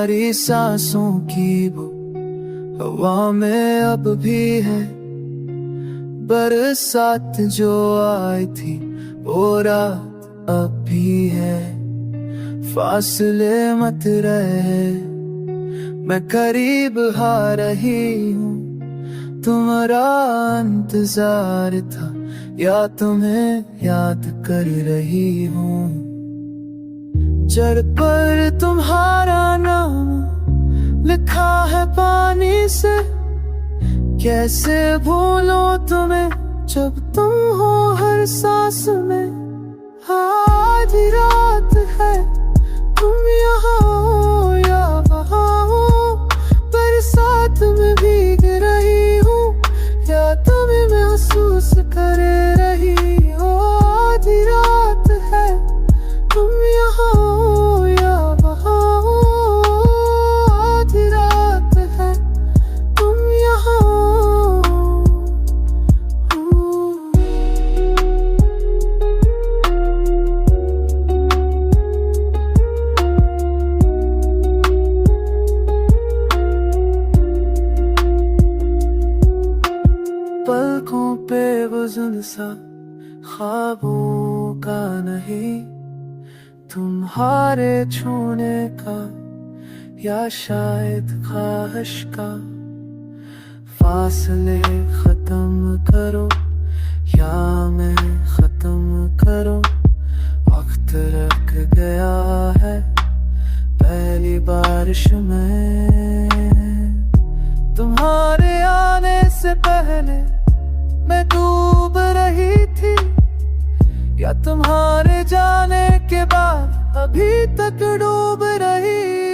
हमारी सांसों की वो हवा में अब भी है। बरसात जो आई थी वो रात अब भी है। फासले मत रहे, मैं करीब आ रही हूँ। तुम्हारा इंतजार था या तुम्हें याद कर रही हूँ। जड़ पर तुम्हारा नाम लिखा है पानी से, कैसे भूलो तुम्हें जब तुम हो हर सांस में। आधी रात है, तुम यहाँ हो या वहाँ हो, बरसात में भीग रही हूँ या तुम्हें महसूस कर रही हो। आधी रात है, तुम यहाँ हो या वहाँ हो, आधी रात है, तुम यहाँ हो। पलकों पे वजन सा ख्वाबों का नहीं, तुम्हारे छूने का या शायद ख्वाहिश का। फासले खत्म करो या मैं खत्म करो, वक्त रख गया है पहली बारिश में। तुम्हारे आने से पहले मैं डूब रही थी या तुम्हारे जाने के बाद अभी तक डूब रही।